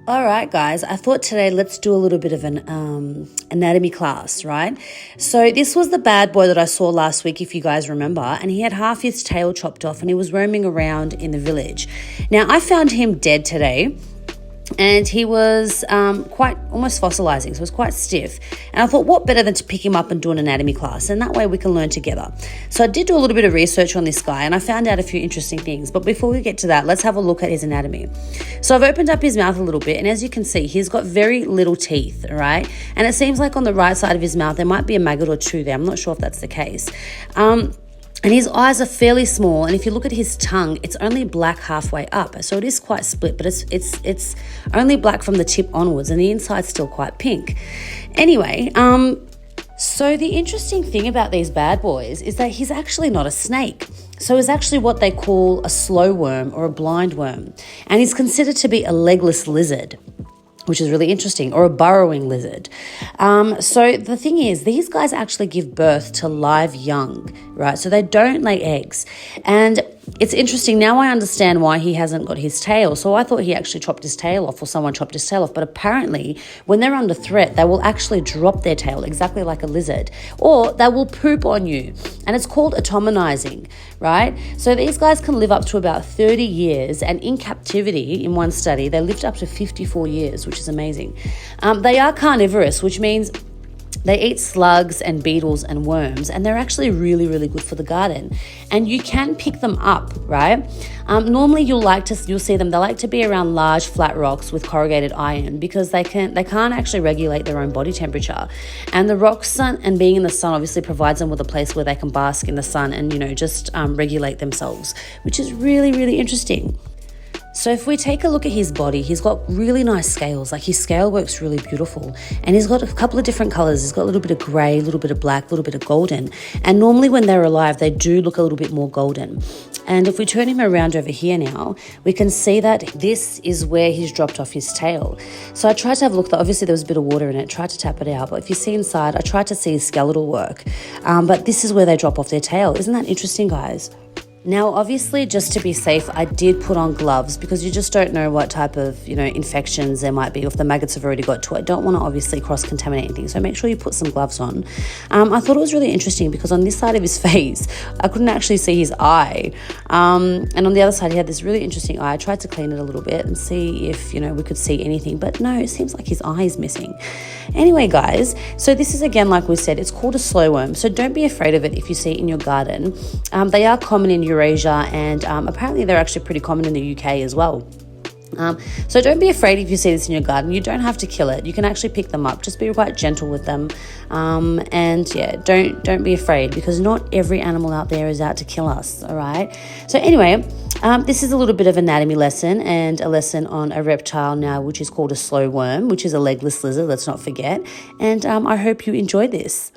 All right, guys, I thought today let's do a little bit of an anatomy class, right? So this was the bad boy that I saw last week, if you guys remember, and he had half his tail chopped off and he was roaming around in the village. Now, I found him dead today. And he was quite almost fossilizing, so it was quite stiff. And I thought, what better than to pick him up and do an anatomy class? And that way we can learn together. So I did do a little bit of research on this guy and I found out a few interesting things. But before we get to that, let's have a look at his anatomy. So I've opened up his mouth a little bit, and as you can see, he's got very little teeth, all right? And it seems like on the right side of his mouth, there might be a maggot or two there. I'm not sure if that's the case. And his eyes are fairly small, and if you look at his tongue, it's only black halfway up. So it is quite split, but it's only black from the tip onwards, and the inside's still quite pink. Anyway, so the interesting thing about these bad boys is that he's actually not a snake. So he's actually what they call a slow worm or a blind worm, and he's considered to be a legless lizard, which is really interesting, or a burrowing lizard. So the thing is, these guys actually give birth to live young, right? So they don't lay eggs. And it's interesting, now I understand why he hasn't got his tail. So I thought he actually chopped his tail off, or someone chopped his tail off. But apparently, when they're under threat, they will actually drop their tail, exactly like a lizard. Or they will poop on you. And it's called atomonizing, right? So these guys can live up to about 30 years. And in captivity, in one study, they lived up to 54 years, which is amazing. They are carnivorous, which means they eat slugs and beetles and worms, and they're actually really, really good for the garden. And you can pick them up, right? Normally you'll see them. They like to be around large flat rocks with corrugated iron because they can't actually regulate their own body temperature. And the rocks and being in the sun obviously provides them with a place where they can bask in the sun and, just regulate themselves, which is really, really interesting. So if we take a look at his body, he's got really nice scales. Like his scale work's really beautiful. And he's got a couple of different colors. He's got a little bit of gray, a little bit of black, a little bit of golden. And normally when they're alive, they do look a little bit more golden. And if we turn him around over here now, we can see that this is where he's dropped off his tail. So I tried to have a look. Obviously there was a bit of water in it, tried to tap it out. But if you see inside, I tried to see his skeletal work. But this is where they drop off their tail. Isn't that interesting, guys? Now, obviously, just to be safe, I did put on gloves because you just don't know what type of, infections there might be, or if the maggots have already got to it. I don't want to obviously cross-contaminate anything, so make sure you put some gloves on. I thought it was really interesting because on this side of his face, I couldn't actually see his eye. And on the other side, he had this really interesting eye. I tried to clean it a little bit and see if, we could see anything, but no, it seems like his eye is missing. Anyway, guys, so this is, again, like we said, it's called a slow worm, so don't be afraid of it if you see it in your garden. They are common in Eurasia, and apparently they're actually pretty common in the UK as well. So don't be afraid if you see this in your garden. You don't have to kill it. You can actually pick them up. Just be quite gentle with them. And yeah, don't be afraid, because not every animal out there is out to kill us, all right? So anyway, this is a little bit of anatomy lesson and a lesson on a reptile now, which is called a slow worm, which is a legless lizard, let's not forget. And I hope you enjoyed this.